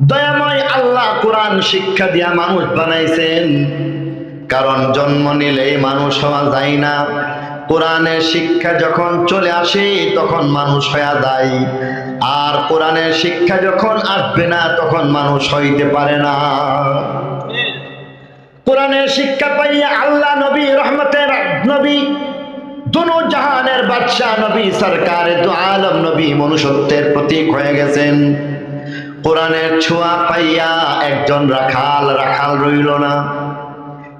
দয়াময় আল্লাহ কোরআন শিক্ষা দিয়া মানুষ বানাইছেন, কারণ জন্ম নিলেই মানুষ হওয়া যায় না। কোরআনের শিক্ষা যখন চলে আসে তখন মানুষ হয়ে যায়, আর কোরআনের শিক্ষা যখন আসবে না তখন মানুষ হইতে পারে না। কোরআনের শিক্ষা পাইয়া আল্লাহ নবী, রহমতের নবী, দুনো জাহানের বাদশাহ নবী, সরকারে দু আলম নবী, মনুষ্যত্বের প্রতীক হয়ে গেছেন। কোরআনের ছোঁয়া পাইয়া একজন রাখাল রইল না,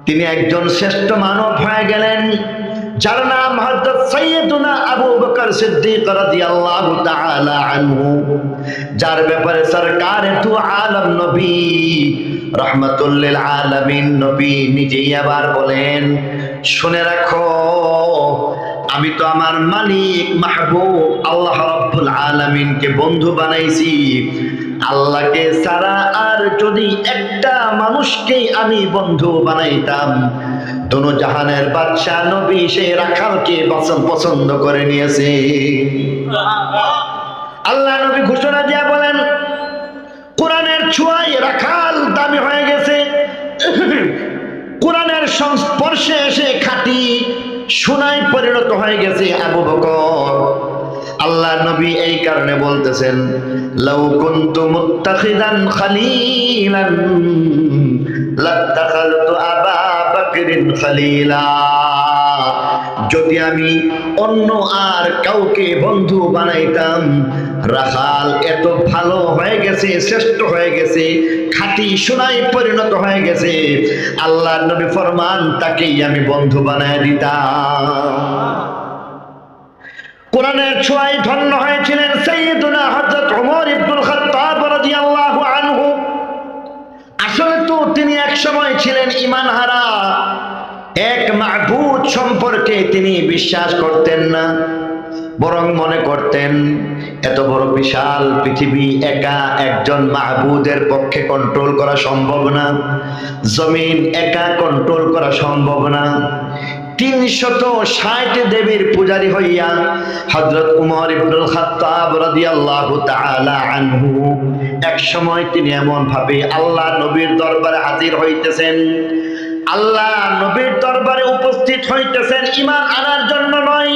তিনি একজন শ্রেষ্ঠ মানব হয়ে গেলেন, যার নাম হযরত সাইয়্যিদুনা আবু বকর সিদ্দিক রাদিয়াল্লাহু তাআলা আনহু, যার ব্যাপারে সরকারে দু আলম নবী, রাহমাতুল লিল আলামিন নবী নিজেই আবার বলেন, শুনে রাখো, আমি তো আমার মালিক মাহবুব আল্লাহ রাব্বুল আলামিনকে বন্ধু বানাইছি। আল্লাহকে ছাড়া আর যদি একটা মানুষকে আমি বন্ধু বানাইতাম, দোনো জাহানের বাদশাহ নবী সেই রাখালকে পছন্দ করে নিয়েছে। আল্লাহ নবী ঘোষণা দিয়ে বলেন, কোরআনের ছোঁয়ায় রাখাল দামি হয়ে গেছে, কোরআনের সংস্পর্শে এসে খাঁটি সোনায় পরিণত হয়ে গেছে আবু বকর। আল্লাহ নবী এই কারণে বলতেছেন, লাউ কুনতু মুত্তাখিদান খালিলান লাত্তাখাযতু আবা বকরিন খালিলা, যদি আমি অন্য আর কাউকে বন্ধু বানাইতাম, রাখাল এত ভালো হয়ে গেছে, শ্রেষ্ঠ হয়ে গেছে, খাঁটি সোনায় পরিণত হয়ে গেছে, আল্লাহ নবী ফরমান তাকেই আমি বন্ধু বানায় দিতাম। কোরআনের ছোঁয়ায় ধন্য হয়েছিলেন সাইয়্যিদুনা হযরত ওমর ইবনুল খাত্তাব রাদিয়াল্লাহু আনহু। আসলে তো তিনি এক সময় ছিলেন ঈমানহারা, এক মাবুদ সম্পর্কে তিনি বিশ্বাস করতেন না, বরং মনে করতেন এত বড় বিশাল পৃথিবী একা একজন মাবুদের পক্ষে কন্ট্রোল করা সম্ভব না, জমিন একা কন্ট্রোল করা সম্ভব না। 360 দেবীর পূজারী হইয়া হযরত ওমর ইবনুল খাত্তাব রাদিয়াল্লাহু তাআলা আনহু এক সময় তিনি এমন ভাবে আল্লাহ নবীর দরবারে হাজির হইতেছেন, আল্লাহ নবীর দরবারে উপস্থিত হইতেছেন ঈমান আনার জন্য নয়,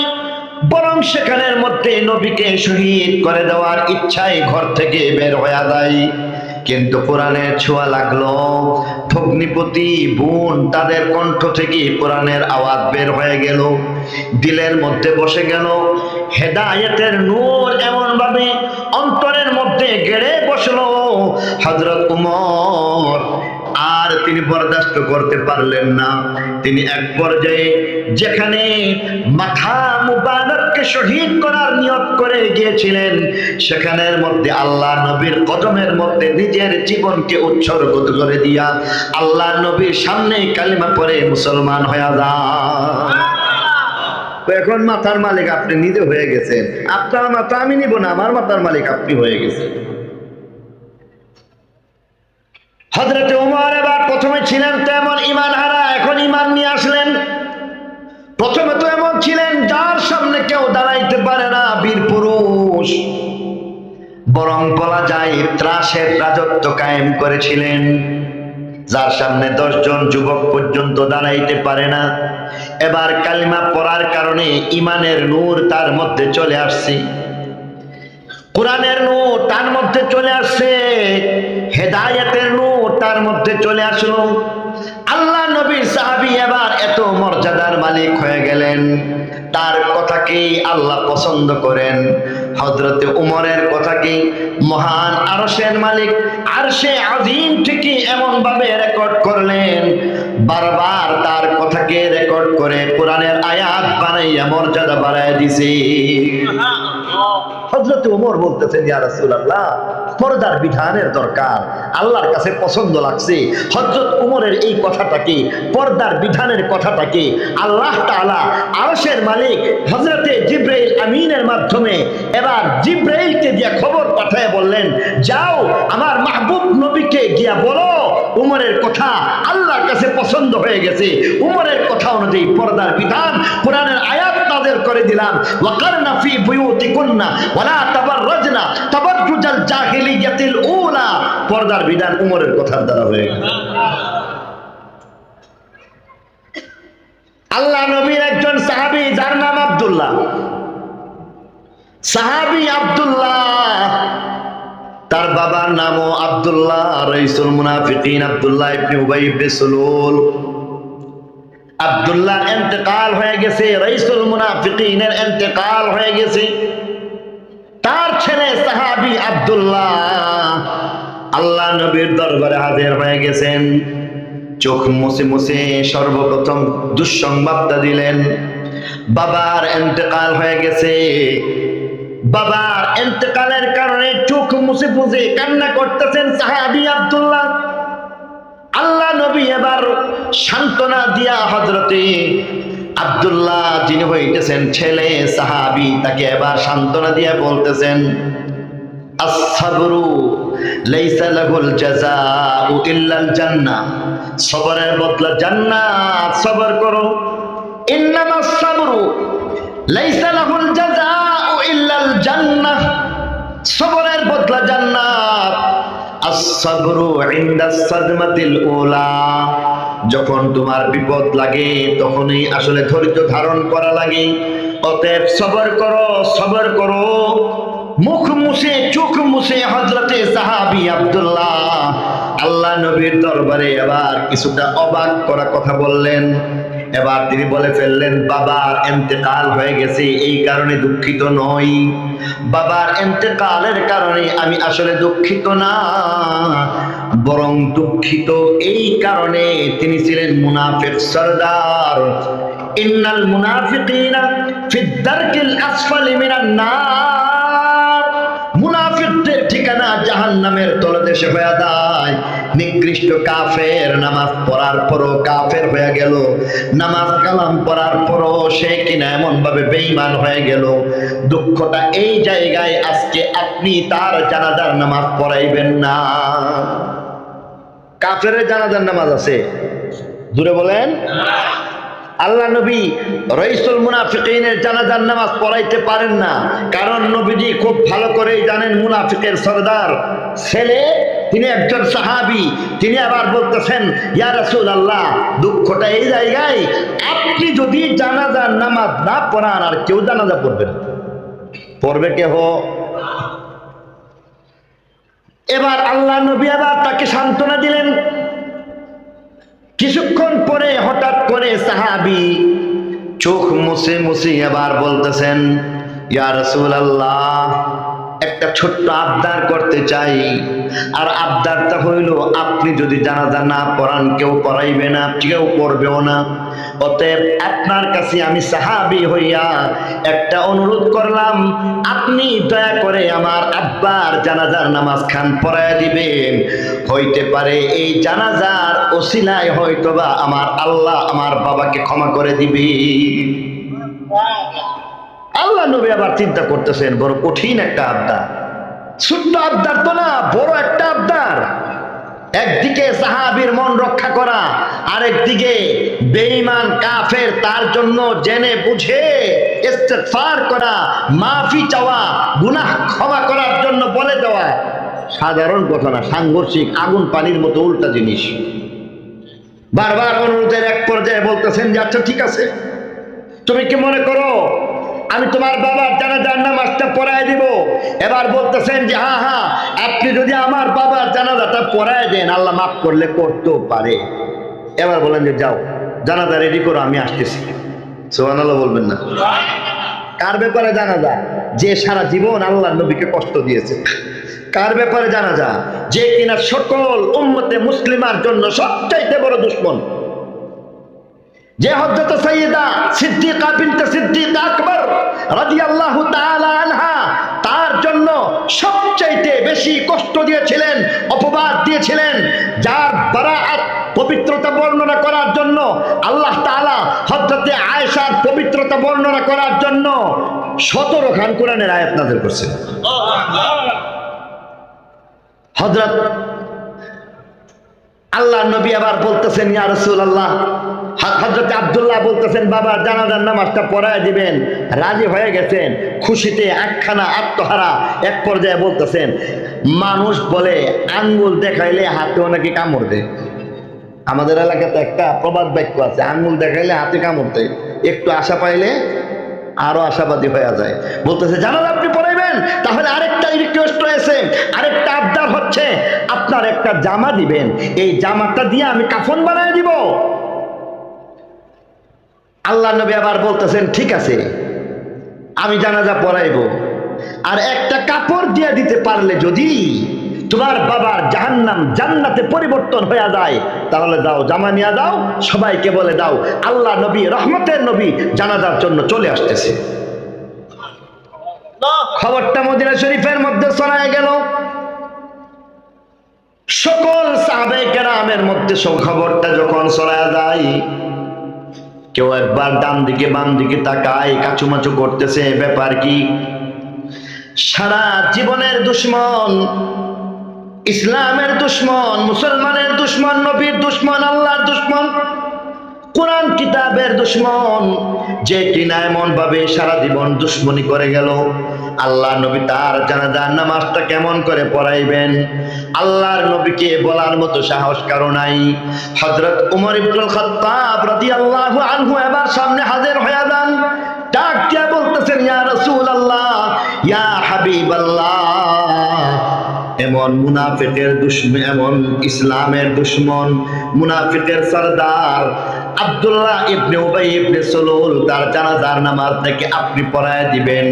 বরং সেখানের মধ্যে নবীকে শহীদ করে দেওয়ার ইচ্ছায় ঘর থেকে বের হয়ে যায়। কিন্তু কোরআনের ছোঁয়া লাগলো, ভগ্নিপতি বোন তাদের কণ্ঠ থেকে কোরআনের আওয়াজ বের হয়ে গেল, দিলের মধ্যে বসে গেল, হেদায়েতের নূর এমন ভাবে অন্তরের মধ্যে গেড়ে বসলো। হযরত ওমর আর তিনি বরদাস্ত করতে পারলেন না, তিনি এক পর্যায়ে যেখানে মাথা মুবারককে শহীদ করার নিয়ত করে গিয়েছিলেন, সেখানের মধ্যে আল্লাহ নবীর কদমের মধ্যে নিজের জীবনকে উৎসর্গ করে দিয়া আল্লাহ নবীর সামনে কালিমা পড়ে মুসলমান হয়ে যান। এখন মাথার মালিক আপনি নিজে হয়ে গেছেন, আপনার মাথা আমি নিব না, আমার মাথার মালিক আপনি হয়ে গেছেন। হযরত ওমর এবার প্রথমে ছিলেন তো এমন ঈমানহারা, এখন ঈমান নিয়ে আসলেন। প্রথমে তো এমন ছিলেন যার সামনে কেউ দাঁড়াইতে পারে না, বীর পুরুষ, বরং বলা যায় ত্রাসের রাজত্ব কায়েম করেছিলেন, যার সামনে 10 জন যুবক পর্যন্ত দাঁড়াইতে পারে না। এবার কালিমা পড়ার কারণে ঈমানের নূর তার মধ্যে চলে আসছে, কোরআনের নূর তার মধ্যে চলে আসছে, হেদায়েতের নূর তার মধ্যে চলে আসলো। আল্লাহ নবী সাহাবী এবার এত মর্যাদার মালিক হয়ে গেলেন, তার কথাকে আল্লাহ পছন্দ করেন। হযরত ওমরের কথাকে মহান আরশের মালিক আরশে আজিম থেকে এমন ভাবে রেকর্ড করলেন, বারবার তার কথাকে রেকর্ড করে কোরআনের আয়াত বানাইয়া মর্যাদা বাড়ায় দিছে। হযরত ওমর বলতেছেন, ইয়া রাসূলুল্লাহ, পর্দার বিধানের দরকার, আল্লাহর কাছে পছন্দ লাগছে। হযরত ওমরের এই কথাটাকে, পর্দার বিধানের কথাটাকে আল্লাহ তাআলা আরশের মালিক হযরতে জিবরাইল আমিনের মাধ্যমে এবার জিবরাইলকে দিয়ে খবর পাঠায় বললেন, যাও আমার মাহবুব নবীকে গিয়া বলো উমরের কথা আল্লাহর কাছে পছন্দ হয়ে গেছে। উমরের কথা অনুযায়ী পর্দার বিধান কোরআনের আয়াত নাযিল করে দিলাম, ওয়াকারনা ফি বুয়ুতিকুন্না ওয়ালা তাবাররাজনা তাবাররুজাল জাহিলিয়াতিল উলা। পর্দার বিধান উমরের কথার দ্বারা হয়ে গেল। আল্লাহ নবীর একজন সাহাবী, যার নাম আব্দুল্লাহ, সাহাবী আব্দুল্লাহ, তার বাবার নামও আব্দুল্লাহ, রাইসুল মুনাফিকিন আব্দুল্লাহ ইবনে উবাই ইবনে সুলুল। আব্দুল্লাহ ইন্তেকাল হয়ে গেছে, রাইসুল মুনাফিকিনের ইন্তেকাল হয়ে গেছে। তার ছেলে সাহাবী আব্দুল্লাহ আল্লাহ নবীর দরবারে হাজির হয়ে গেছেন। চোখ মুছে মুছে সর্বপ্রথম দুঃসংবাদটা দিলেন, বাবার ইন্তেকাল হয়ে গেছে। বাবার ইন্তেকালের কারণে চোখ মুছে মুছে কান্না করতেছেন সাহাবী আব্দুল্লাহ। আল্লাহ নবী এবার সান্ত্বনা দিয়া হযরতে আব্দুল্লাহ যিনি হইতেছেন ছেলে সাহাবী, তাকে এবার সান্ত্বনা দিয়া বলতেছেন, আস-সাবরু লাইসা লাহুল জাযাউ ইল্লাল জান্নাহ, সবরের বদলা জান্নাত, সবর করো। ইন্নামাস সাবরু লাইসা লাহুল জাযাউ ইল্লাল জান্নাহ, সবরের বদলা জান্নাত। আস-সাবরু ইনদাস সাদমাতিল উলা, যখন তোমার বিপদ লাগে তখনই আসলে ধৈর্য ধারণ করা লাগে। অতএব সবর করো, সবর করো। মুখ মুছে চোখ মুছে হযরতে সাহাবী আব্দুল্লাহ আল্লাহ নবীর দরবারে এবার কিছুটা অবাক করা কথা বললেন। এবার তিনি বলে ফেললেন, বাবার ইন্তেকাল হয়ে গেছে এই কারণে দুঃখিত নই, বাবার ইন্তেকালের কারণে আমি আসলে দুঃখিত না, বরং দুঃখিত এই কারণে তিনি ছিলেন মুনাফিক সরদার। ইন্নাল মুনাফিকিনা ফিদ দারকিল আসফালি মিনান নার, মুনাফিকদের ঠিকানা জাহান্নামের তলদেশে হয়ে যায়। নিকৃষ্ট কাফের, নামাজ পড়ার পরও কাফের হয়ে গেল, নামাজ কালাম পড়ার পরও সে কিনা এমন ভাবে বেঈমান হয়ে গেল। দুঃখটা এই জায়গায়, আজকে আপনি তার জানাজার নামাজ পড়াইবেন না। কাফেরের জানাজার নামাজ আছে, দূরে বলেন। আল্লাহ নবী রাইসুল মুনাফিকিনের জানাজার নামাজ পড়াইতে পারেন না, কারণ নবীজি খুব ভালো করেই জানেন মুনাফিকের সরদার ছেলে, তিনি একজন সাহাবী। তিনি আবার বলতেছেন, ইয়া রাসূলুল্লাহ, দুঃখটা এই জায়গায়, আপনি যদি জানাজার নামাজ না পড়ান আর কেউ জানাজা পড়বে না, পড়বে কে হো? এবার আল্লাহ নবী আবার তাকে সান্ত্বনা দিলেন। কিছুক্ষণ পরে হঠাৎ করে সাহাবী চোখ মুছে মুছে এবার বলতেছেন, ইয়া রাসূলুল্লাহ, একটা ছোট্ট আবদার করতে চাই। আর আবদারটা হইল, আপনি যদি জানাজা না পড়ান কেউ পড়াইবে না, কেউ পড়বেও না। অতএব আপনার কাছে আমি সাহাবী হইয়া একটা অনুরোধ করলাম, আপনি দয়া করে আমার আব্বার জানাজার নামাজ খান পড়াইয়া দিবেন। হইতে পারে এই জানাজার ওসিলায় হয়তোবা আমার আল্লাহ আমার বাবাকে ক্ষমা করে দিবে। আল্লাহ নবী আবার চিন্তা করতেছেন, বড় কঠিন একটা আবদার, ছোট্ট আবদার তো না, বড় একটা আবদার। একদিকে সাহাবীর মন রক্ষা করা, আরেকদিকে বেঈমান কাফের তার জন্য জেনে বুঝে ইস্তেগফার করা, মাফি চাওয়া, গুনাহ ক্ষমা করার জন্য বলে দেওয়া সাধারণ কথা না, সাংঘর্ষিক আগুন পানির মতো উল্টা জিনিস। বারবার অনুরোধের এক পর্যায়ে বলতেছেন যে, আচ্ছা ঠিক আছে, তুমি কি মনে করো আমি তোমার বাবার জানাজার নামাজটা পড়ায় দিব? এবার বলতেছেন যে হ্যাঁ হ্যাঁ, আপনি যদি আমার বাবার জানাজাটা পড়ায় দেন আল্লাহ মাফ করলে করতেও পারে। এবার বলেন যে যাও জানাজা রেডি করো, আমি আসতেছি। সুবহানাল্লাহ বলবেন না? কার ব্যাপারে জানাজা? যে সারা জীবন আল্লাহ নবীকে কষ্ট দিয়েছে। কার ব্যাপারে জানাজা? যে কিনা সকল উম্মতে মুসলিমার জন্য সবচাইতে বড় দুশমন, যে হযরত সাইয়্যিদা সিদ্দিকা বিনতে সিদ্দিক আকবর রাদিয়াল্লাহু তাআলা আনহা তার জন্য সবচাইতে বেশি কষ্ট দিয়েছিলেন, অপবাদ দিয়েছিলেন, যার বারাআত পবিত্রতা বর্ণনা করার জন্য আল্লাহ তাআলা হযরতে আয়েশার পবিত্রতা বর্ণনা করার জন্য 17 খান কোরআনের আয়াত নাযিল করেছেন। হযরত আল্লাহ নবী আবার বলতেছেন, ইয়া রাসূলুল্লাহ, হযরত আব্দুল্লাহ বলতেছেন, বাবা জানাজার নামাজটা পড়ায় দিবেন। রাজি হয়ে গেছেন, খুশিতে আটখানা আত্মহারা। এক পর্যায়ে বলতেছেন, মানুষ বলে আঙ্গুল দেখাইলে হাতেও নাকি কামড় দেয়। আমাদের এলাকাতে একটা প্রবাদ বাক্য আছে, আঙ্গুল দেখাইলে হাতে কামড় দেয়। একটু আশা পাইলে আরো আশাবাদী হয়ে যায়। বলতেছে, জানাজা আপনি পড়াইবেন, তাহলে আরেকটা রিকোয়েস্ট রয়েছে, আরেকটা আবদার হচ্ছে, আপনার একটা জামা দিবেন, এই জামাটা দিয়ে আমি কাফন বানায় দিব। আল্লাহ নবী আবার বলতেছেন, ঠিক আছে, আমি জানাজা পড়াইব, আর একটা কাপড় দিয়ে দিতে পারলে যদি তোমার বাবার জাহান্নাম জান্নাতে পরিবর্তন হয়ে যায়, তাহলে দাও, জামা নিয়ে দাও, সবাইকে বলে দাও আল্লাহ নবী, রহমতের নবী জানাজার জন্য চলে আসতেছে। খবরটা মদিনা শরীফের মধ্যে ছড়ায় গেল। সকল সাহাবায়ে কেরামের মধ্যে খবরটা যখন ছড়ায় যায়, কেউ একবার ডান দিকে বাম দিকে তাকায়, কাচুমাচু করতেছে, ব্যাপার কি? সারা জীবনের দুশ্মন, ইসলামের দুশ্মন, মুসলমানের দুশ্মন, নবীর দুশ্মন, আল্লাহর দুশ্মন, কোরআন কিতাবের দুশ্মন, যে কিনা এমন ভাবে সারা জীবন দুশ্মনী করে গেল, আল্লাহ নবী তার জানাজার নামাজটা কেমন করে পড়াইবেন? আল্লাহর নবীকে বলার মতো সাহস কারো নাই। হযরত উমর ইবনুল খাত্তাব রাদিয়াল্লাহু আনহু এবার সামনে হাজির হয়ে যান, ডাক দিয়ে বলতেছেন, ইয়া রাসূলুল্লাহ, ইয়া হাবিবাল্লাহ, এমন মুনাফিকের দুশ্মন, এমন ইসলামের দুশ্মন, মুনাফিকের সরদার আব্দুল্লাহ ইবনে উবাই ইবনে সালুল, তার জানাজার নামাজ নাকি আপনি পড়ায় দিবেন,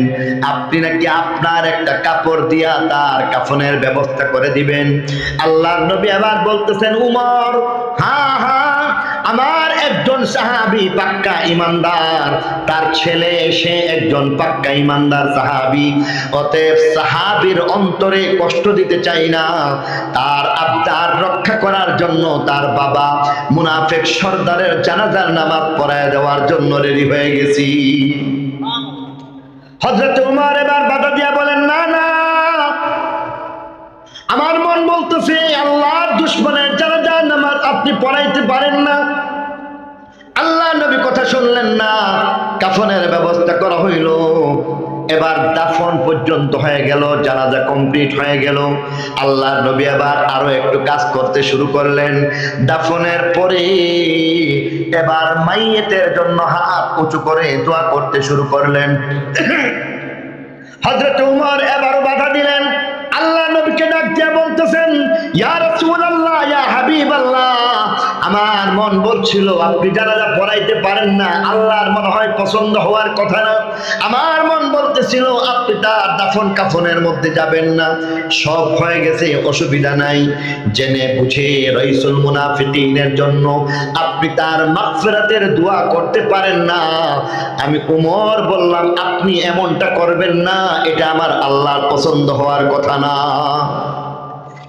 আপনি নাকি আপনার একটা কাপড় দিয়া তার কাফনের ব্যবস্থা করে দিবেন। আল্লাহর নবী আবার বলতেছেন, উমর, হ্যাঁ হ্যাঁ, আমার একজন সাহাবী পাক্কা ইমানদার, তার ছেলে সে একজন পাক্কা ইমানদার সাহাবী, অতএব সাহাবীর অন্তরে কষ্ট দিতে চাই না, তার আবদার রক্ষা করার জন্য তার বাবা মুনাফিক সরদারের জানাজার নামাজ পড়ায় দেওয়ার জন্য রেডি হয়ে গেছি। হযরত উমর এবার বাধা দিয়া বলেন, না না, আমার মন বলতেছে আল্লাহর দুশমনের জানাজার নামাজ আপনি পড়াইতে পারেন না। আল্লাহ নবী কথা শুনলেন না, কাফনের ব্যবস্থা করা হইল। এবার দাফন পর্যন্ত হয়ে গেল, জানাজা কমপ্লিট হয়ে গেল। আল্লাহ নবী আবার আরো একটু কাজ করতে শুরু করলেন। দাফনের পরে এবার মাইয়েতের জন্য হাত উঁচু করে দোয়া করতে শুরু করলেন। হযরত উমর এবারও বাধা দিলেন। আল্লাহ নবীকে ডাক দিয়ে বলতেছেন, ইয়া রাসূলুল্লাহ, ইয়া হাবিবাল্লাহ, আমার মন বলছিল আপনি জানাজা পড়াইতে পারেন না, আল্লাহর মনে হয় পছন্দ হওয়ার কথা না। আমার মন বলতেছিল আপনি তার দাফন কাফনের মধ্যে যাবেন না। সব হয়ে গেছে, অসুবিধা নাই, জেনে বুঝে রাইসুল মুনাফিকিনের জন্য আপনি তার মাগফিরাতের দোয়া করতে পারেন না। আমি উমর বললাম, আপনি এমনটা করবেন না, এটা আমার আল্লাহর পছন্দ হওয়ার কথা না।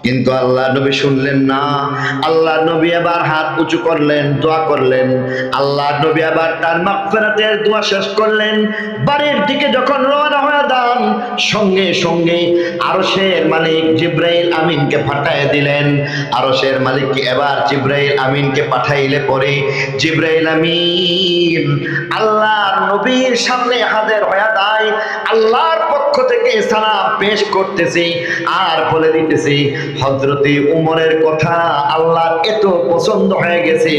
কিন্তু আল্লাহ নবী শুনলেন না। আল্লাহ নবী আবার হাত উঁচু করলেন, দোয়া করলেন। আল্লাহ নবী আবার তার মাগফিরাতের দোয়া শেষ করলেন। বাড়ির দিকে যখন রওনা হয়ে যান, সঙ্গে সঙ্গে আরশের মালিক জিবরাইল আমিনকে পাঠিয়ে দিলেন। আরশের মালিক এবার জিবরাইল আমিনকে পাঠাইলে পরে জিবরাইল আমিন আল্লাহর নবীর সামনে হাজির হয়ে যায়। আল্লাহর পক্ষ থেকে সালাম পেশ করতেছি আর বলে দিতেছি, হযরতে উমরের কথা আল্লাহর এত পছন্দ হয়ে গেছে,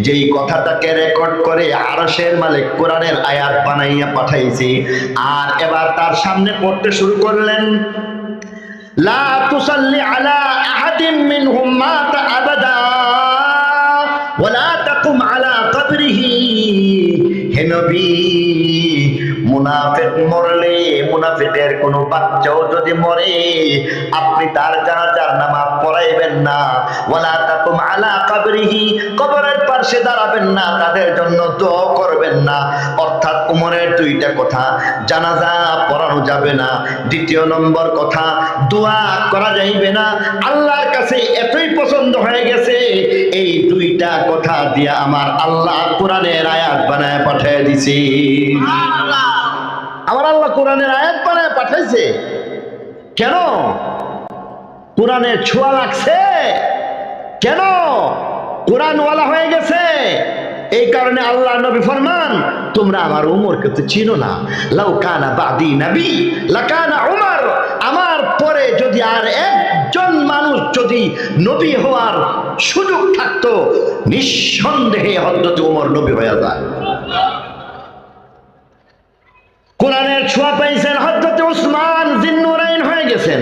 যেই কথাটাকে রেকর্ড করে আরশের মালিক কোরআনের আয়াত বানাইয়া পাঠাইছি। আর এবার তার সামনে পড়তে শুরু করলেন, লা তুসাল্লি আলা আহাদিন মিনহুম মাতা আবাদা ওয়া লা তাকুম আলা কবরিহি। হে নবী, মুনাফিক মরলে, মুনাফিকের কোনো বাচ্চাও যদি মরে, আপনি তার জানাজার নামাজ পড়াইবেন না। ওয়ালা তাকুম আলা কবরিহি, কবরের পাশে দাঁড়াবেন না, তাদের জন্য দোয়া করবেন না। অর্থাৎ উমরের দুইটা কথা, জানাজা পড়ানো যাবে না, দ্বিতীয় নম্বর কথা, দোয়া করা যাইবে না। আল্লাহর কাছে এতই পছন্দ হয়ে গেছে, এই দুইটা কথা দিয়ে আমার আল্লাহ কোরআনের আয়াত বানায় পাঠিয়ে দিছি। আমার আল্লাহ কোরআনের আয়াত বানায় পাঠাইছে। কেন? কোরআনের ছোঁয়া লাগছে। কেন? কোরআনওয়ালা হয়ে গেছে। এই কারণে আল্লাহ নবী ফরমান, তোমরা আমার উমরকে তো চিনো না। লাউ কানা বাদি নবী লাকানা উমর, আমার পরে যদি আর একজন মানুষ যদি নবী হওয়ার সুযোগ থাকতো, নিঃসন্দেহে হযরত উমর নবী হয়ে যায়। কোরআনের ছোঁয়া পাইছেন হযরত উসমান জিন্নুরাইন হয়ে গেছেন।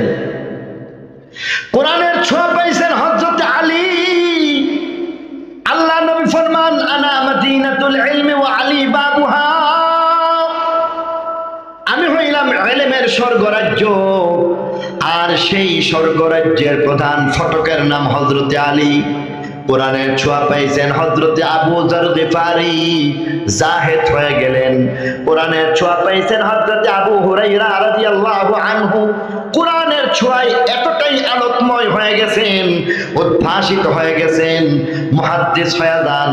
কোরআনের ছোঁয়া পাইছেন হযরত আলী। আল্লাহ নবী ফরমান, আনা মদিনাতুল ইলমি ওয়া আলী বাবুহা, আমি হইলাম ইলমের স্বর্গরাজ্য, আর সেই স্বর্গরাজ্যের প্রধান ফটকের নাম হযরত আলী। কোরআনের ছোঁয়া পাইছেন হযরত আবু যর গিফারি, জাহেদ হয়ে গেলেন। কোরআনের ছোঁয়া পাইছেন হযরত আবু হুরায়রা রাদিয়াল্লাহু আনহু, কোরআনের ছোঁয়ায় এতটাই আলোকময় হয়ে গেছেন, উদ্ভাসিত হয়ে গেছেন, মুহাদ্দিস হয়ে যান।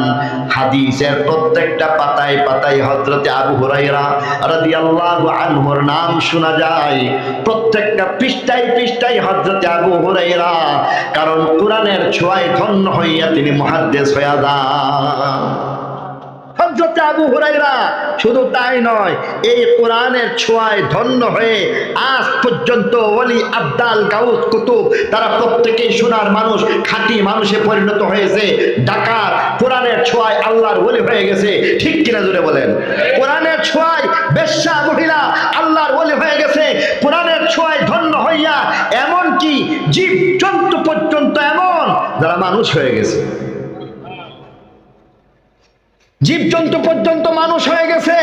হাদিসের প্রত্যেকটা পাতায় পাতায় হযরত আবু হুরায়রা রাদিয়াল্লাহু আনহুর নাম শোনা যায়, প্রত্যেকটা পৃষ্ঠায় পৃষ্ঠায় হযরত আবু হুরায়রা, কারণ কোরআনের ছোঁয়ায় ধন্য হইয়া তিনি মুহাদ্দিস হয়ে যান। হযরত আবু হুরায়রা শুধু তাই নয়, এই কোরআনের ছোঁয়ায় ধন্য হয়ে আজ পর্যন্ত ওলি আব্দাল গাউস কুতুব তারা প্রত্যেকেই সোনার মানুষ, খাঁটি মানুষে পরিণত হয়েছে। ডাকাত কোরআনের ছোঁয়ায় আল্লাহর ওলি হয়ে গেছে, ঠিক কিনা জোরে বলেন? কোরআনের ছোঁয়ায় বেশ্যা মহিলা আল্লাহর ওলি হয়ে গেছে, কোরআনের ছোঁয়ায় ধন্য হইয়া এমন কি জীব জন্তু পর্যন্ত এমন যারা মানুষ হয়ে গেছে, জীবজন্তু পর্যন্ত মানুষ হয়ে গেছে।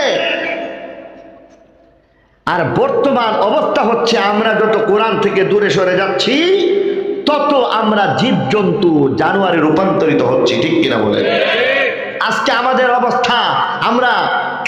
আর বর্তমান অবস্থা হচ্ছে, আমরা যত কোরআন থেকে দূরে সরে যাচ্ছি, তত আমরা জীবজন্তু জানোয়ারে রূপান্তরিত হচ্ছি, ঠিক কিনা বলেন? আজকে আমাদের অবস্থা, আমরা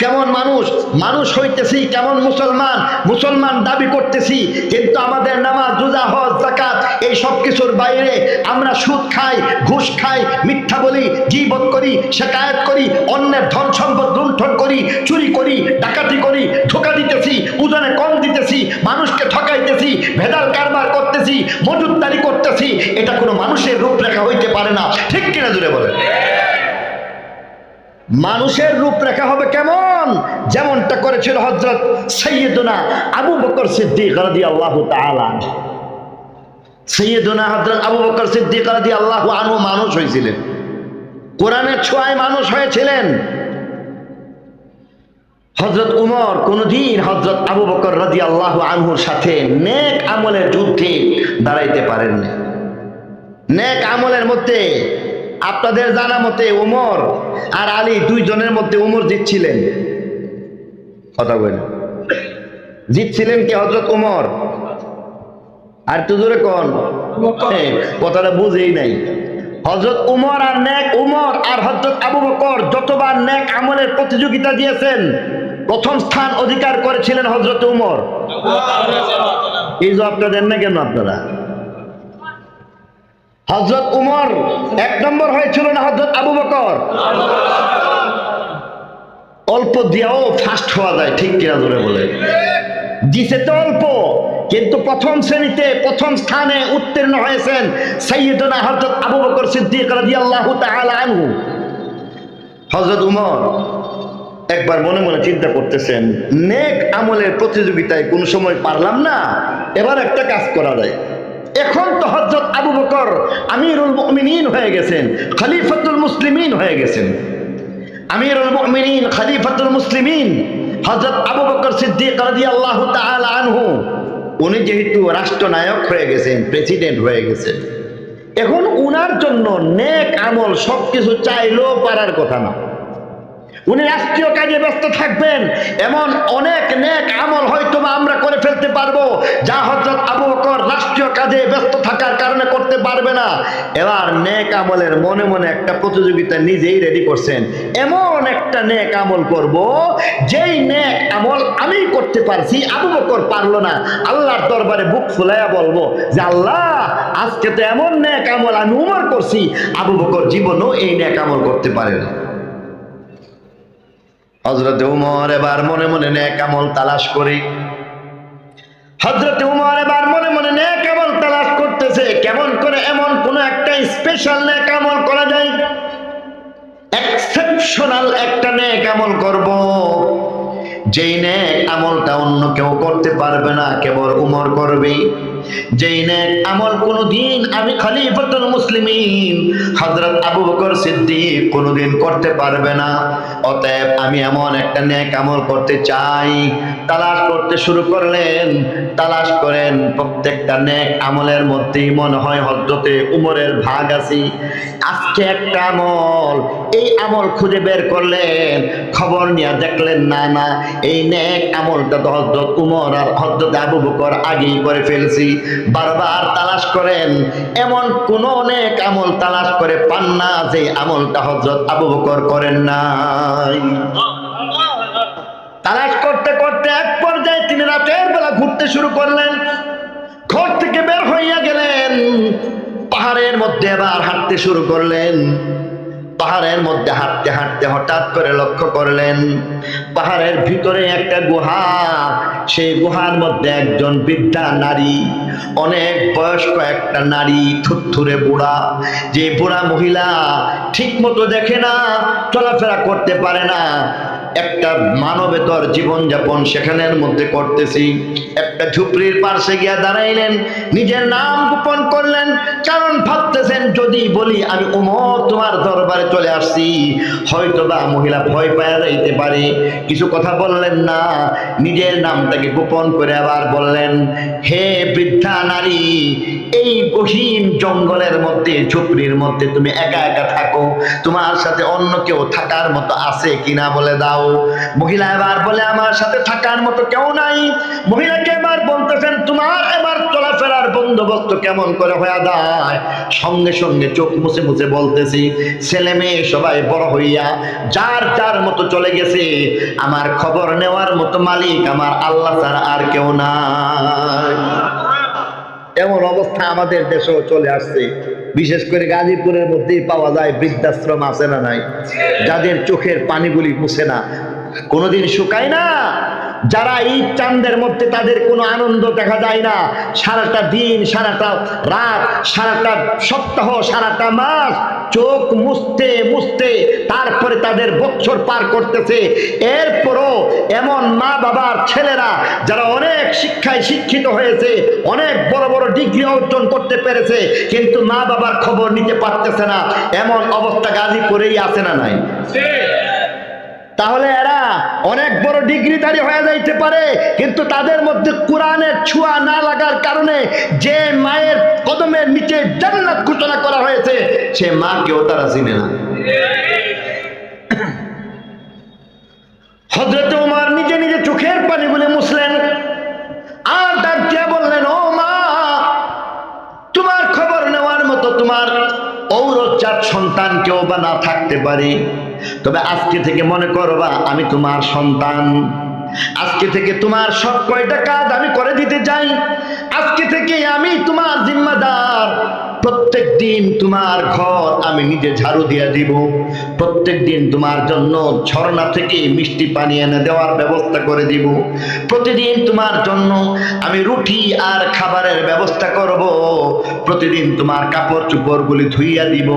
কেমন মানুষ, মানুষ হইতেছি, কেমন মুসলমান, মুসলমান দাবি করতেছি, কিন্তু আমাদের নামাজ, রোজা, হজ, যাকাত এই সব কিছুর বাইরে আমরা সুদ খাই, ঘুষ খাই, মিথ্যা বলি, গীবত করি, শিকায়াত করি, অন্যের ধন সম্পদ লুণ্ঠন করি, চুরি করি, ডাকাতি করি, ধোঁকা দিতেছি, ওজনে কম দিতেছি, মানুষকে ঠকাইতেছি, ভেজাল কারবার করতেছি, মজুদদারি করতেছি। এটা কোনো মানুষের রূপরেখা হইতে পারে না, ঠিক কিনা জুড়ে বলেন? মানুষের রূপরেখা হবে কেমন? যেমনটা করেছিল হযরত সাইয়্যিদুনা আবু বকর সিদ্দিক রাদিয়াল্লাহু তাআলা। সাইয়্যিদুনা হযরত আবু বকর সিদ্দিক রাদিয়াল্লাহু আনহু মানুষ হয়েছিলেন, কোরআনের ছোঁয়ায় মানুষ হয়েছিলেন। হযরত উমর কোনদিন হযরত আবু বকর রাদিয়াল্লাহু আনহুর সাথে নেক আমলের যুদ্ধে দাঁড়াইতে পারেননি। নেক আমলের মধ্যে আপনাদের জানা মতে উমর আর আলী দুইজনের মধ্যে উমর জিতছিলেন। কথা বলেন, জিতছিলেন কি হযরত উমর? আর তো জোরে কোন কথাটা বুঝেই নাই। হযরত উমর আর নেক উমর আর হযরত আবু বকর যতবার নেক আমলের প্রতিযোগিতা দিয়েছেন, প্রথম স্থান অধিকার করেছিলেন হযরত উমর। এই জবাবটা দেন না কেন আপনারা? হযরত উমর এক নম্বর হয়েছিল না হযরত আবু বকর? অল্প দিয়েও ফার্স্ট হওয়া যায়, ঠিক কিনা জোরে বলে? দিছে তো অল্প, কিন্তু প্রথম শ্রেণীতে প্রথম স্থানে উত্তীর্ণ হয়েছেন সাইয়্যিদুনা হযরত আবু বকর সিদ্দিক রাদিয়াল্লাহু তাআলা আনহু। হযরত উমর একবার মনে মনে চিন্তা করতেছেন, নেক আমলের প্রতিযোগিতায় কোন সময় পারলাম না, এবার একটা কাজ করা যায়। এখন তো হযরত আবু বকর আমিরুল মুমিনিন হয়ে গেছেন, খলিফাতুল মুসলিমিন হয়ে গেছেন। আমিরুল মুমিনিন, খলিফাতুল মুসলিমিন হযরত আবু বকর সিদ্দিক রাদিয়াল্লাহু তাআলা আনহু, উনি যেহেতু রাষ্ট্রনায়ক হয়ে গেছেন, প্রেসিডেন্ট হয়ে গেছেন, এখন উনার জন্য নেক আমল সবকিছু চাইলেও পারার কথা না। উনি রাষ্ট্রীয় কাজে ব্যস্ত থাকবেন, এমন অনেক নেক আমল হয়তো আমরা করে ফেলতে পারবো যা হযরত আবু বকর রাষ্ট্রীয় কাজে ব্যস্ত থাকার কারণে করতে পারবে না। এবার নেক আমলের মনে মনে একটা প্রতিযোগিতা নিজেই রেডি করছেন, এমন একটা নেক আমল করব যেই নেক আমল আমি করতে পারছি, আবু বকর পারলো না। আল্লাহর দরবারে বুক ফুলাইয়া বলবো যে আল্লাহ, আজকে তো এমন নেক আমল আমি উমর করছি, আবু বকর জীবনেও এই নেক আমল করতে পারে না। হযরত উমর এবার মনে মনে নেক আমল তালাশ করে, হযরত উমর এবার মনে মনে নেক আমল তালাশ করতেছে, কেমন করে এমন কোন একটা স্পেশাল নেক আমল করা যায়, এক্সেপশনাল একটা নেক আমল করব, যেই নেক আমলটা অন্য কেউ করতে পারবে না, কেবল উমর করবে। যেই নেক আমল কোনদিন আমি খলিফাতুল মুসলিমিন হযরত আবু বকর সিদ্দিক কোনদিন করতে পারবে না। অতএব আমি এমন একটা নেক আমল করতে চাই। তালাশ করতে শুরু করলেন, তালাশ করেন, প্রত্যেকটা নেক আমলের মধ্যেই মনে হয় হযরতে উমরের ভাগ আছে। আজকে একটা আমল, এই আমল খুঁজে বের করলেন, খবর নিয়ে দেখলেন না না, এই নেক আমলটা তো হযরত উমর আর হযরত আবু বকর আগেই করে ফেলছি। বারবার তালাশ করেন, এমন কোন নেক আমল তালাশ করে পান না যে আমলটা হযরত আবু বকর করেন নাই। তালাশ করতে করতে এক পর্যায়ে তিনি রাতের বেলা ঘুরতে শুরু করলেন। ঘর থেকে বের হইয়া গেলেন, পাহাড়ের মধ্যে আবার হাঁটতে শুরু করলেন। পাহাড়ের মধ্যে হাঁটতে হাঁটতে হঠাৎ করে লক্ষ্য করলেন পাহাড়ের ভিতরে একটা গুহা। সেই গুহার মধ্যে একজন বৃদ্ধা নারী, অনেক বয়স্ক একটা নারী, থুরথুরে বুড়া। যে বুড়া মহিলা ঠিক মতো দেখে না, চলাফেরা করতে পারে না, একটা মানবেতর জীবনযাপন সেখানের মধ্যে করতেছি। একটা ঝুপড়ির পাশে গিয়া দাঁড়াইলেন, নিজের নাম গোপন করলেন, কারণ ভাবতেছেন যদি বলি আমি উমর তোমার দরবারে চলে আসছি, হয়তো বা মহিলা ভয় পাওয়া যাইতে পারে। কিছু কথা বললেন না, নিজের নামটাকে গোপন করে আবার বললেন, হে বৃদ্ধা নারী, এই গহীন জঙ্গলের মধ্যে, ঝুপড়ির মধ্যে তুমি একা একা থাকো, তোমার সাথে অন্য কেউ থাকার মতো আছে কিনা বলে দাও। মহিলা এবার বলে, আমার সাথে থাকার মতো কেউ নাই। মহিলাকে এবার বলতেছেন, তোমার এবার চলাফেরার বন্দোবস্ত কেমন করে হয়ে যায়। সঙ্গে সঙ্গে চোখ মুছে মুছে বলতেছি, ছেলে মেয়ে সবাই বড় হইয়া যার যার মতো চলে গেছে, আমার খবর নেওয়ার মতো মালিক আমার আল্লাহ ছাড়া আর কেউ নাই। এমন অবস্থা আমাদের দেশেও চলে আসছে। বিশেষ করে গাজীপুরের মধ্যেই পাওয়া যায় বৃদ্ধাশ্রম, আছে না নাই, যাদের চোখের পানিগুলি মুছে না, কোনোদিন শুকায় না, যারা ঈদ চাঁদের মধ্যে তাদের কোনো আনন্দ দেখা যায় না, সারাটা দিন, সারাটা রাত, সারাটা সপ্তাহ, সারাটা মাস চোখ মুছতে মুছতে তারপরে তাদের বছর পার করতেছে। এরপরও এমন মা বাবার ছেলেরা যারা অনেক শিক্ষায় শিক্ষিত হয়েছে, অনেক বড় বড় ডিগ্রি অর্জন করতে পেরেছে, কিন্তু মা বাবার খবর নিতে পারতেছে না, এমন অবস্থা গাজীপুরেই আছে না নাই? তাহলে এরা অনেক বড় ডিগ্রিধারী হয়ে যাইতে পারে, কিন্তু তাদের মধ্যে কোরআনের ছোঁয়া না লাগার কারণে যে মায়ের কদমের নিচে জান্নাত ঘোষণা করা হয়েছে, সে মাকেও তারা চিনে না। হযরত ওমর নিজে নিজে চোখের পানিগুলো মুছলেন, আর ডাক দিয়া বললেন, ও মা, তোমার খবর নেওয়ার মতো তোমার ঔরজাত সন্তান কেউ বা না থাকতে পারে, তবে আজকে থেকে মনে করবা আমি তোমার সন্তান। আজকে থেকে তোমার সব কয়টা কাজ আমি করে দিতে চাই। আজকে থেকে আমি তোমার জিম্মাদার। প্রত্যেক দিন তোমার ঘর আমি নিজে ঝাড়ু দিয়ে দিব। প্রত্যেক দিন তোমার জন্য ঝর্ণা থেকে মিষ্টি পানি এনে দেওয়ার ব্যবস্থা করে দিব। প্রতিদিন তোমার জন্য আমি রুটি আর খাবারের ব্যবস্থা করব। প্রতিদিন তোমার কাপড় চোপড়গুলি ধুইয়া দিব।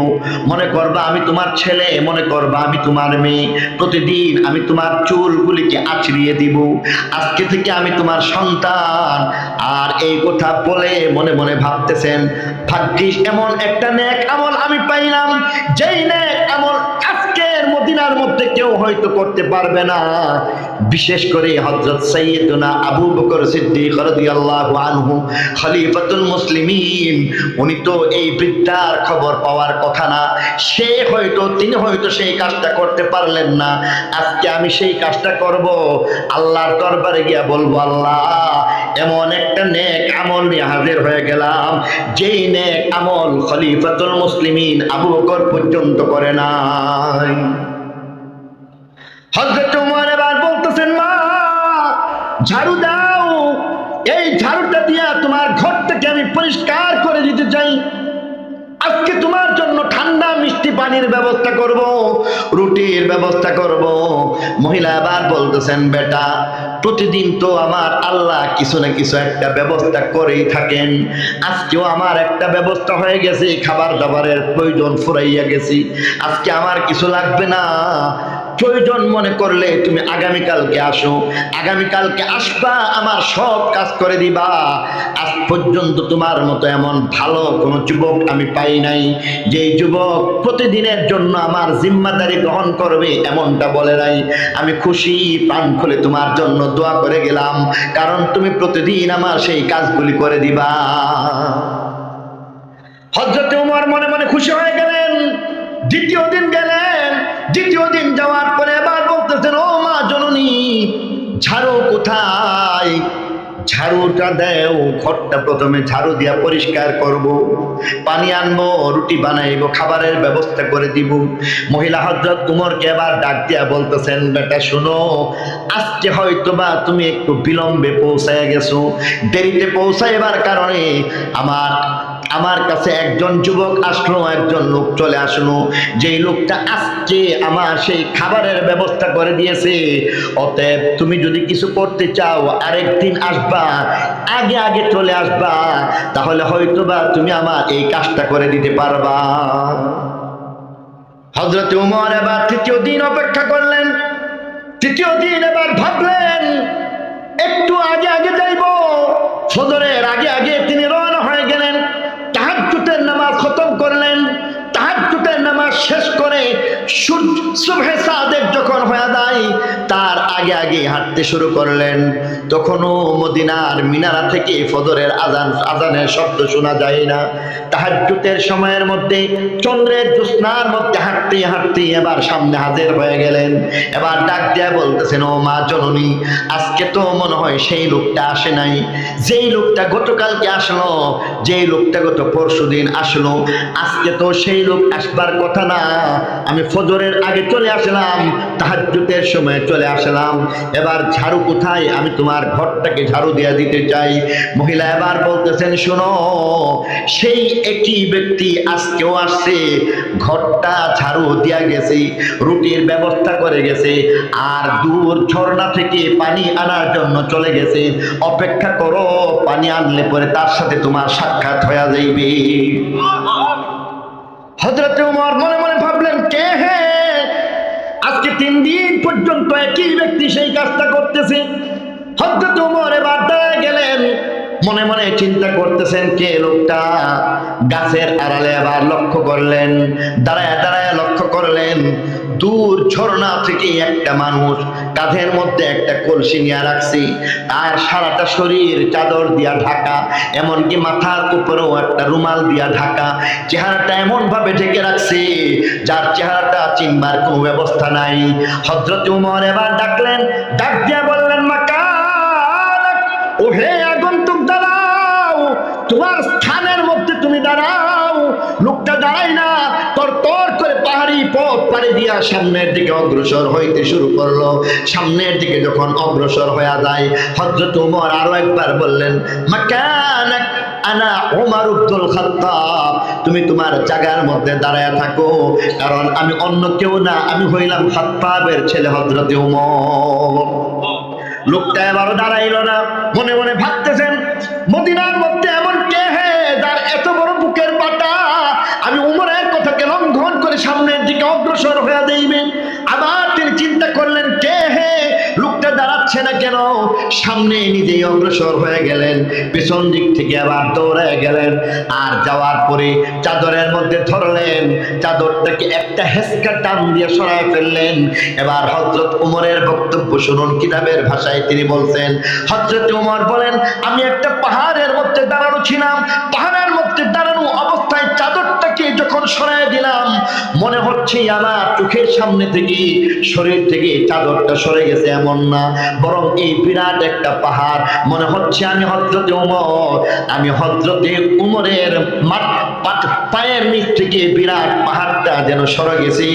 মনে করবা আমি তোমার ছেলে, মনে করবা আমি তোমার মেয়ে। প্রতিদিন আমি তোমার চুলগুলিকে আঁচড়িয়ে দিব। আজকে থেকে আমি তোমার সন্তান। আর এই কথা বলে মনে মনে ভাবতেছেন, ভাগ্যিস এমন একটা নেক আমল আমি পাইলাম, যেই নেক আমল আজকের মদিনার মধ্যে কেউ হয়তো করতে পারবে না। বিশেষ করে হযরত সাইয়্যিদুনা আবু বকর সিদ্দিক রাদিয়াল্লাহু আনহু খলিফাতুল মুসলিমিন, উনি তো এই বৃদ্ধার খবর পাওয়ার কথা না। তিনি হয়তো সেই কাজটা করতে পারলেন না। আজকে আমি সেই কাজটা করব। আল্লাহর দরবারে গিয়া বলবো, আল্লাহ, এমন একটা নেক আমল নিয়ে হাজির হয়ে গেলাম, যেই নেক আমল খলিফাতুল মুসলিমিন আবু বকর পর্যন্ত করে নাই। হযরত ওমর এবার বলতেছেন, মা, ঝাড়ু দাও। এই ঝাড়ুটা দিয়া তোমার ঘরটাকে আমি পরিষ্কার করে দিতে চাই। আজকে তোমার জন্য ঠান্ডা মিষ্টি পানির ব্যবস্থা করব, রুটির ব্যবস্থা করব। মহিলা আবার বলতেছেন, বেটা প্রতিদিন তো আমার আল্লাহ কিছু না কিছু একটা ব্যবস্থা করেই থাকেন, আজকেও আমার একটা ব্যবস্থা হয়ে গেছে, খাবার দাবারের প্রয়োজন ফুরাইয়া গেছি, আজকে আমার কিছু লাগবে না, প্রয়োজন মনে করলে তুমি আগামীকালকে আসো, আগামীকালকে আসবা, আমার সব কাজ করে দিবা। আজ পর্যন্ত তোমার মতো এমন ভালো কোনো যুবক আমি পাই নাই, যে যুবক প্রতিদিনের জন্য আমার জিম্মাদারি গ্রহণ করবে, এমনটা বলে নাই। আমি খুশি প্রাণ খুলে তোমার জন্য দোয়া করে গেলাম, কারণ তুমি প্রতিদিন আমার সেই কাজগুলি করে দিবা। হযরত ওমর মনে মনে খুশি হয়ে গেলেন। দ্বিতীয় দিন গেলেন, দ্বিতীয় দিন যাওয়ার পরে এবার বলতেছেন, ও মা জননী, ঝাড়ু কোথায়? ঝাড়ুটা দেও, ঘরটা প্রথমে ঝাড়ু দিয়া পরিষ্কার করব, পানি আনবো, রুটি বানাইবো, খাবারের ব্যবস্থা করে দিব। মহিলা হযরত উমরকে এবার ডাক দিয়া বলতেছেন, বেটা শুনো, আজকে হয়তোবা তুমি একটু বিলম্বে পৌঁছায় গেছো, দেরিতে পৌঁছাইবার কারণে আমার কাছে একজন যুবক আসলো, একজন লোক চলে আসলো, যেই লোকটা আজকে আমার সেই খাবারের ব্যবস্থা করে দিয়েছে। অতএব তুমি যদি কিছু করতে চাও আরেকদিন আসবা, আগে আগে চলে আসবা, তাহলে হয়তোবা তুমি আমার এই কাজটা করে দিতে পারবা। হযরত ওমর এবার তৃতীয় দিন অপেক্ষা করলেন। তৃতীয় দিন এবার ভাবলেন একটু আগে আগে যাইব। ফজরের আগে আগে তিনি রওনা হয়ে গেলেন, তাহাজ্জুদের নামাজ খতম করলেন। তাহাজ্জুদের নামাজ শেষ করে সুবহে সাদেক যখন হয়ে যায়, তার আগে আগে হাঁটতে শুরু করলেন। তখনও মদিনার মিনারা থেকে ফজরের আজানের শব্দ শোনা যায় না। তাহাজ্জুদের সময়ের মধ্যে চন্দ্রের জ্যোৎস্নার মধ্যে হাঁটতে হাঁটতে এবার সামনে হাজির হয়ে গেলেন। এবার ডাক দিয়া বলতেছেন, ও মা জননী, আজকে তো মনে হয় সেই লোকটা আসে নাই, যেই লোকটা গতকালকে আসলো, যেই লোকটা গত পরশুদিন আসলো, আজকে তো সেই লোক আসবার কথা না। আমি ফজরের আগে চলে আসলাম, তাহাজ্জুদের সময় চলে আসলাম, এবার ঝাড়ু কোথায়? আমি তোমার ঘরটাকে ঝাড়ু দিয়া দিতে চাই। মহিলা এবার বলতেছেন, শোনো, সেই একই ব্যক্তি আজকেও আসছে, ঘরটা ঝাড়ু দিয়া গেছে, রুটির ব্যবস্থা করে গেছে, আর দূর ঝর্ণা থেকে পানি আনার জন্য চলে গেছে। অপেক্ষা করো, পানি আনলে পরে তার সাথে তোমার সাক্ষাৎ হয়ে যাইবে। হযরত ওমর মনে মনে ভাবলেন, কে হে? আজকে 3 দিন পর্যন্ত একই ব্যক্তি সেই কাজটা করতেছে। হযরত ওমর এবার দাঁড়ায় গেলেন, মনে মনে চিন্তা করতেছেন কে লোকটা। গাছের আড়ালে আবার লক্ষ্য করলেন, দাঁড়ায় দাঁড়ায় লক্ষ্য করলেন, দূর ঝর্ণা থেকে একটা মানুষ কাঁধের মধ্যে একটা কলসি নিয়ে রাখছে, তার সারাটা শরীর চাদর দিয়া ঢাকা, এমনকি মাথার উপরেও একটা রুমাল দিয়া ঢাকা, চেহারাটা এমন ভাবে ঢেকে রাখছে যার চেহারাটা চিনবার কোনো ব্যবস্থা নাই। হযরত ওমর এবার ডাকলেন, ডাক দিয়া বললেন, মাকান, ওহে আগন্তুক, দাঁড়াও, তোমার স্থানের মধ্যে তুমি দাঁড়াও। লোকটা দাঁড়ায় না, তর করে পাহাড়ি পথ পাড়ি দিয়া সামনের দিকে অগ্রসর হইতে শুরু করলো। সামনের দিকে যখন অগ্রসর হয়ে যায়, হযরত ওমর আরো একবার বললেন, মাকানাক, আনা ওমর ইবনুল খাত্তাব, তুমি তোমার জায়গার মধ্যে দাঁড়ায় থাকো, কারণ আমি অন্য কেউ না, আমি হইলাম খাত্তাবের ছেলে হযরত ওমর। লোকটা এবারও দাঁড়াইল না, মনে মনে ভাবতেছেন, মদিনার মধ্যে এমন কে হে যার এত বড় বুকের পাটা, আমি উমরের কথাকে লঙ্ঘন করে সামনের দিকে অগ্রসর হয়ে যাইবে। আবার তিনি চিন্তা করলেন, কে হে, লোকটা দাঁড়াচ্ছে না কেন? সামনে নিজেই অগ্রসর হয়ে গেলেন, পেছন দিক থেকে আবার দৌড়ায় গেলেন, আর যাওয়ার পরে চাদরের মধ্যে ধরলেন, চাদরটাকে একটা হেসকা টান দিয়ে সরায় ফেললেন। এবার হযরত উমরের বক্তব্য শুনুন, কিতাবের ভাষায় তিনি বলছেন, হযরত উমর বলেন, আমি একটা পাহাড়ের মধ্যে দাঁড়ানো ছিলাম, পাহাড়ের মধ্যে দাঁড়ানো অবস্থায় চাদরটাকে যখন সরায় দিলাম, মনে হচ্ছে আমার চোখের সামনে থেকে, শরীর থেকে চাদরটা সরে গেছে এমন না, বরং এই বিরাট একটা পাহাড়, মনে হচ্ছে আমি হযরতে উমর, আমি হযরতে উমরের পায়ের নিচ থেকে বিরাট পাহাড়টা যেন সরে গেছি।